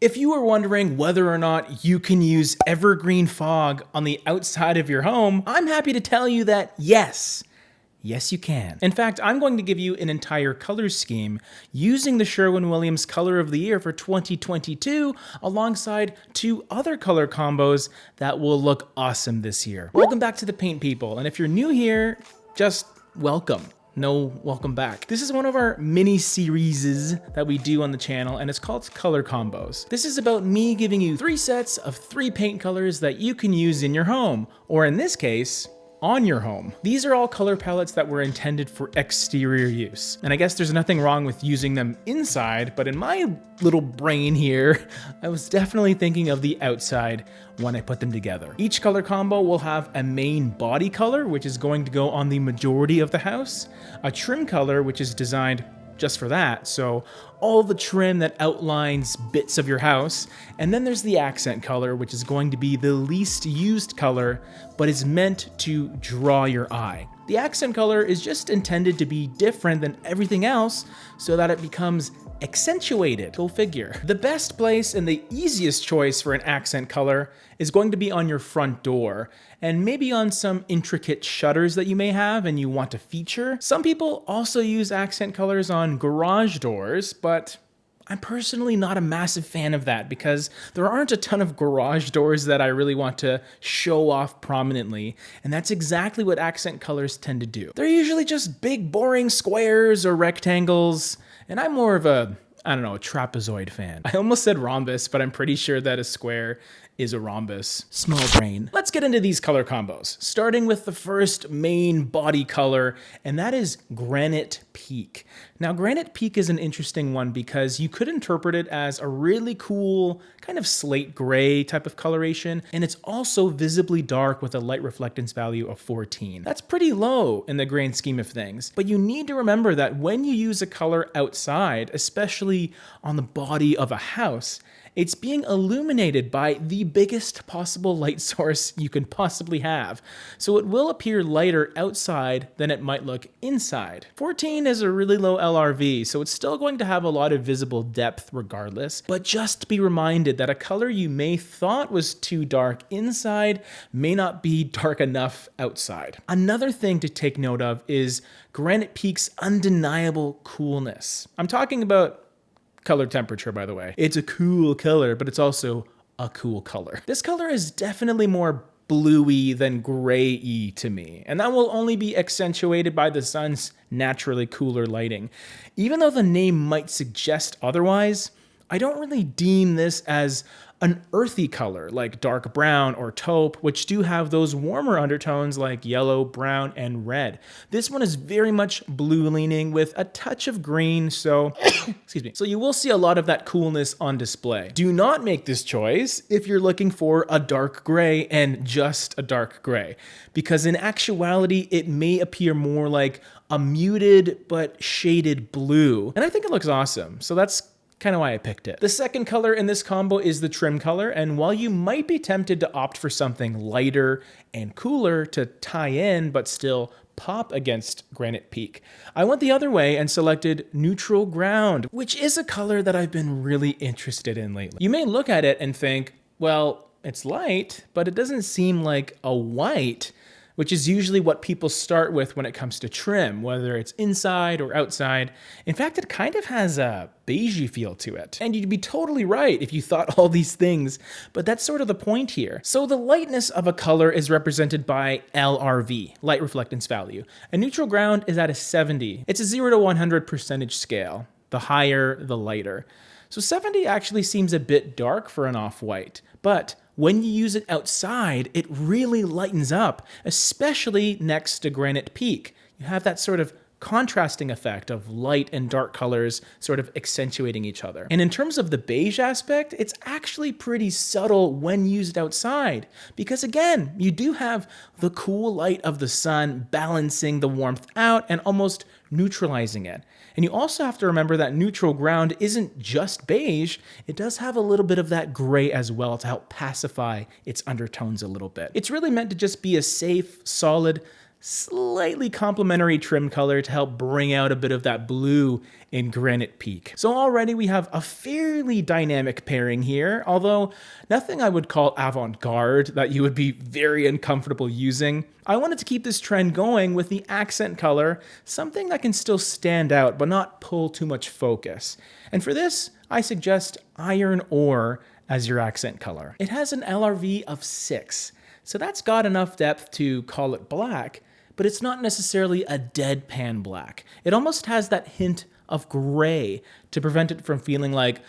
If you were wondering whether or not you can use Evergreen fog on the outside of your home, I'm happy to tell you that yes. Yes, you can. In fact, I'm going to give you an entire color scheme using the Sherwin-Williams Color of the Year for 2022 alongside two other color combos that will look awesome this year. Welcome back to the Paint People, and if you're new here, just welcome. No, welcome back. This is one of our mini series that we do on the channel, and it's called Color Combos. This is about me giving you 3 sets of 3 paint colors that you can use in your home, or in this case, on your home. These are all color palettes that were intended for exterior use. And I guess there's nothing wrong with using them inside, but in my little brain here, I was definitely thinking of the outside when I put them together. Each color combo will have a main body color, which is going to go on the majority of the house, a trim color, which is designed just for that, so all the trim that outlines bits of your house, and then there's the accent color, which is going to be the least used color, but is meant to draw your eye. The accent color is just intended to be different than everything else so that it becomes accentuated. Go figure. The best place and the easiest choice for an accent color is going to be on your front door, and maybe on some intricate shutters that you may have and you want to feature. Some people also use accent colors on garage doors, but I'm personally not a massive fan of that because there aren't a ton of garage doors that I really want to show off prominently, and that's exactly what accent colors tend to do. They're usually just big, boring squares or rectangles, and I'm more of a, I don't know, a trapezoid fan. I almost said rhombus, but I'm pretty sure that a square is a rhombus. Small brain. Let's get into these color combos, starting with the first main body color, and that is Granite Peak. Now, Granite Peak is an interesting one because you could interpret it as a really cool kind of slate gray type of coloration, and it's also visibly dark with a light reflectance value of 14. That's pretty low in the grand scheme of things, but you need to remember that when you use a color outside, especially on the body of a house, it's being illuminated by the biggest possible light source you can possibly have, so it will appear lighter outside than it might look inside. 14 is a really low LRV, so it's still going to have a lot of visible depth regardless, but just be reminded that a color you may thought was too dark inside may not be dark enough outside. Another thing to take note of is Granite Peak's undeniable coolness. I'm talking about color temperature, by the way. It's a cool color, but it's also a cool color. This color is definitely more bluey than gray-y to me, and that will only be accentuated by the sun's naturally cooler lighting. Even though the name might suggest otherwise, I don't really deem this as an earthy color like dark brown or taupe, which do have those warmer undertones like yellow, brown, and red. This one is very much blue leaning with a touch of green, so excuse me. So you will see a lot of that coolness on display. Do not make this choice if you're looking for a dark gray and just a dark gray, because in actuality, it may appear more like a muted but shaded blue, and I think it looks awesome. So that's kind of why I picked it. The second color in this combo is the trim color, and while you might be tempted to opt for something lighter and cooler to tie in but still pop against Granite Peak, I went the other way and selected Neutral Ground, which is a color that I've been really interested in lately. You may look at it and think, well, it's light, but it doesn't seem like a white, which is usually what people start with when it comes to trim, whether it's inside or outside. In fact, it kind of has a beigey feel to it. And you'd be totally right if you thought all these things, but that's sort of the point here. So the lightness of a color is represented by LRV, light reflectance value. A neutral ground is at a 70. It's a 0 to 100 percentage scale. The higher, the lighter. So 70 actually seems a bit dark for an off-white, but when you use it outside, it really lightens up, especially next to Granite Peak. You have that sort of contrasting effect of light and dark colors sort of accentuating each other. And in terms of the beige aspect, it's actually pretty subtle when used outside, because again, you do have the cool light of the sun balancing the warmth out and almost neutralizing it. And you also have to remember that neutral ground isn't just beige, it does have a little bit of that gray as well to help pacify its undertones a little bit. It's really meant to just be a safe, solid, slightly complementary trim color to help bring out a bit of that blue in Granite Peak. So already we have a fairly dynamic pairing here, although nothing I would call avant-garde that you would be very uncomfortable using. I wanted to keep this trend going with the accent color, something that can still stand out but not pull too much focus. And for this, I suggest iron ore as your accent color. It has an LRV of 6, so that's got enough depth to call it black, but it's not necessarily a deadpan black. It almost has that hint of gray to prevent it from feeling like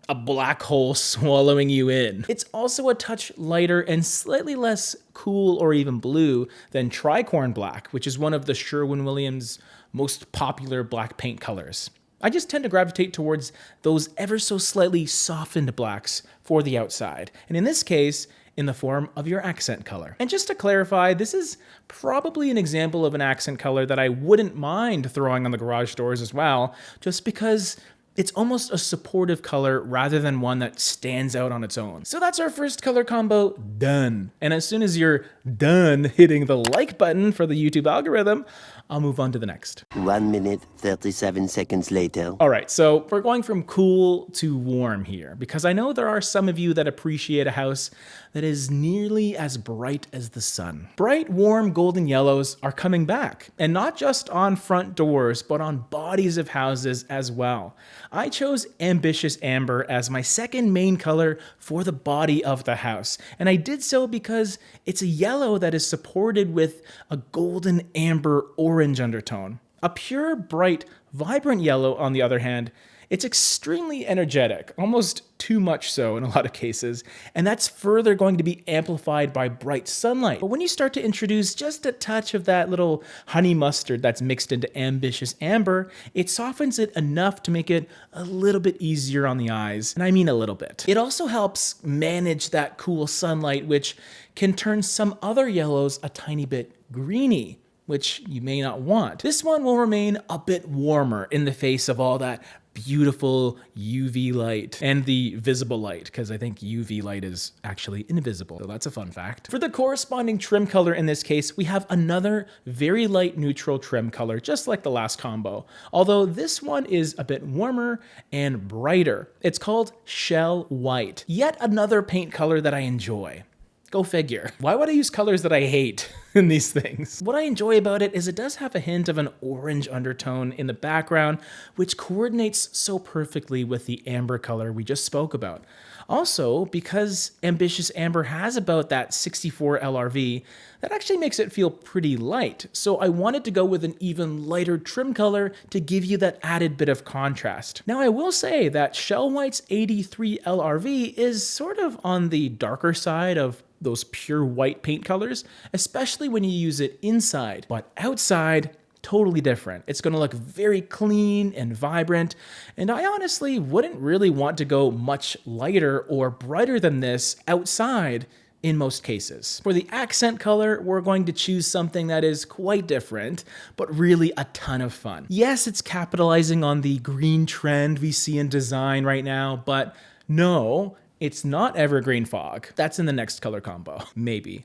a black hole swallowing you in. It's also a touch lighter and slightly less cool or even blue than Tricorn Black, which is one of the Sherwin-Williams most popular black paint colors. I just tend to gravitate towards those ever so slightly softened blacks for the outside, and in this case, in the form of your accent color. And just to clarify, this is probably an example of an accent color that I wouldn't mind throwing on the garage doors as well, just because it's almost a supportive color rather than one that stands out on its own. So that's our first color combo done. And as soon as you're done hitting the like button for the YouTube algorithm, I'll move on to the next. 1 minute, 37 seconds later. All right, so we're going from cool to warm here, because I know there are some of you that appreciate a house that is nearly as bright as the sun. Bright, warm golden yellows are coming back, and not just on front doors, but on bodies of houses as well. I chose Ambitious Amber as my second main color for the body of the house, and I did so because it's a yellow that is supported with a golden amber orange undertone. A pure, bright, vibrant yellow, on the other hand, it's extremely energetic, almost too much so in a lot of cases, and that's further going to be amplified by bright sunlight. But when you start to introduce just a touch of that little honey mustard that's mixed into Ambitious Amber, it softens it enough to make it a little bit easier on the eyes, and I mean a little bit. It also helps manage that cool sunlight, which can turn some other yellows a tiny bit greeny, which you may not want. This one will remain a bit warmer in the face of all that beautiful UV light and the visible light, because I think UV light is actually invisible, so that's a fun fact. For the corresponding trim color in this case, we have another very light neutral trim color, just like the last combo, although this one is a bit warmer and brighter. It's called Shell White, yet another paint color that I enjoy. Go figure. Why would I use colors that I hate in these things? What I enjoy about it is it does have a hint of an orange undertone in the background, which coordinates so perfectly with the amber color we just spoke about. Also, because Ambitious Amber has about that 64 LRV, that actually makes it feel pretty light. So I wanted to go with an even lighter trim color to give you that added bit of contrast. Now I will say that Shell White's 83 LRV is sort of on the darker side of those pure white paint colors, especially when you use it inside, but outside, totally different. It's going to look very clean and vibrant, and I honestly wouldn't really want to go much lighter or brighter than this outside in most cases. For the accent color, we're going to choose something that is quite different, but really a ton of fun. Yes, it's capitalizing on the green trend we see in design right now, but no, it's not Evergreen Fog. That's in the next color combo. Maybe.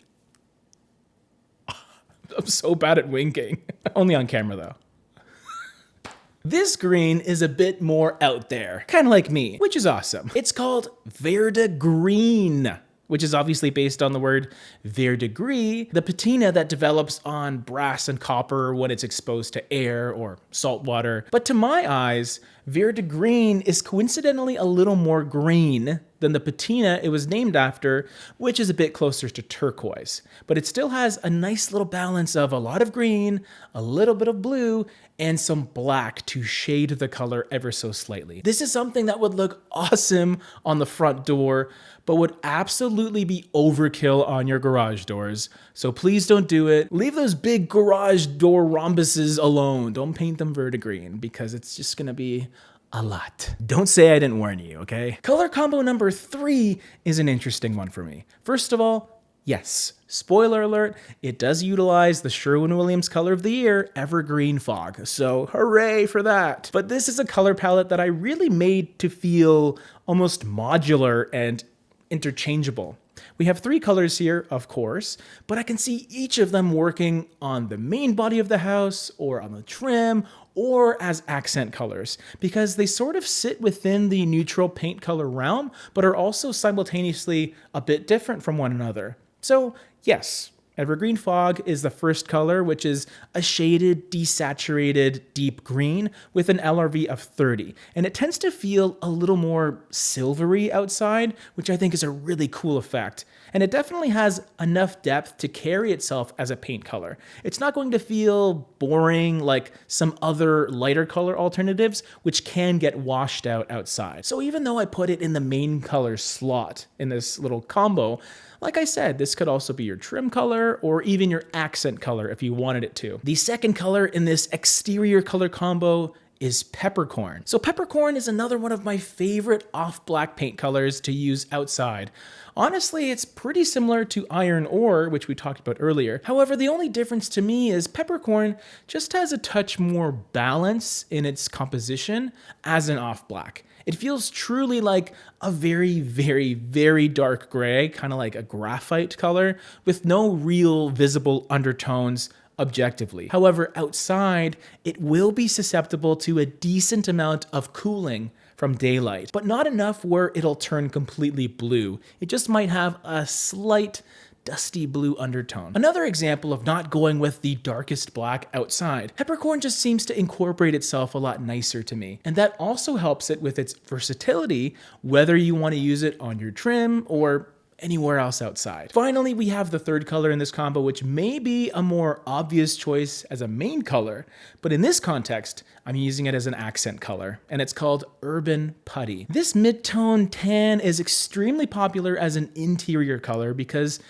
I'm so bad at winking. Only on camera though. This green is a bit more out there, kind of like me, which is awesome. It's called Verdigris, which is obviously based on the word verdigris, the patina that develops on brass and copper when it's exposed to air or salt water. But to my eyes, verdigris is coincidentally a little more green than the patina it was named after, which is a bit closer to turquoise. But it still has a nice little balance of a lot of green, a little bit of blue, and some black to shade the color ever so slightly. This is something that would look awesome on the front door, but would absolutely be overkill on your garage doors. So please don't do it. Leave those big garage door rhombuses alone. Don't paint them verdigris because it's just gonna be a lot. Don't say I didn't warn you, okay? Color combo number 3 is an interesting one for me. First of all, yes, spoiler alert, it does utilize the Sherwin-Williams color of the year, Evergreen Fog, so hooray for that. But this is a color palette that I really made to feel almost modular and interchangeable. We have 3 colors here, of course, but I can see each of them working on the main body of the house, or on the trim, or as accent colors, because they sort of sit within the neutral paint color realm, but are also simultaneously a bit different from one another. So yes, Evergreen Fog is the first color, which is a shaded, desaturated, deep green with an LRV of 30. And it tends to feel a little more silvery outside, which I think is a really cool effect. And it definitely has enough depth to carry itself as a paint color. It's not going to feel boring like some other lighter color alternatives, which can get washed out outside. So even though I put it in the main color slot in this little combo, like I said, this could also be your trim color or even your accent color if you wanted it to. The second color in this exterior color combo is peppercorn. So peppercorn is another one of my favorite off-black paint colors to use outside. Honestly, it's pretty similar to iron ore, which we talked about earlier. However, the only difference to me is peppercorn just has a touch more balance in its composition as an off-black. It feels truly like a very, very, very dark gray, kind of like a graphite color, with no real visible undertones objectively. However, outside, it will be susceptible to a decent amount of cooling from daylight, but not enough where it'll turn completely blue. It just might have a slight dusty blue undertone. Another example of not going with the darkest black outside. Peppercorn just seems to incorporate itself a lot nicer to me, and that also helps it with its versatility, whether you want to use it on your trim or anywhere else outside. Finally, we have the third color in this combo, which may be a more obvious choice as a main color, but in this context, I'm using it as an accent color, and it's called Urban Putty. This mid-tone tan is extremely popular as an interior color because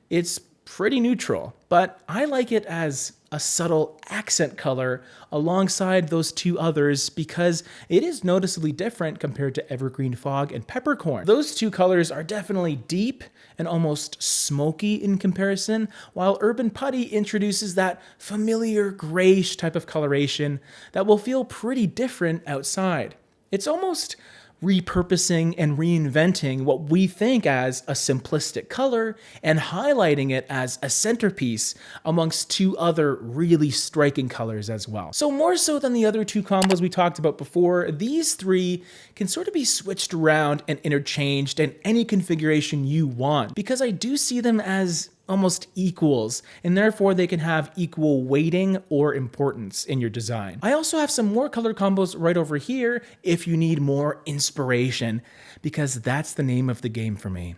it's pretty neutral, but I like it as a subtle accent color alongside those two others because it is noticeably different compared to Evergreen Fog and Peppercorn. Those two colors are definitely deep and almost smoky in comparison, while Urban Putty introduces that familiar grayish type of coloration that will feel pretty different outside. It's almost repurposing and reinventing what we think as a simplistic color and highlighting it as a centerpiece amongst two other really striking colors as well. So more so than the other two combos we talked about before, these three can sort of be switched around and interchanged in any configuration you want, because I do see them as almost equals, and therefore they can have equal weighting or importance in your design. I also have some more color combos right over here if you need more inspiration, because that's the name of the game for me.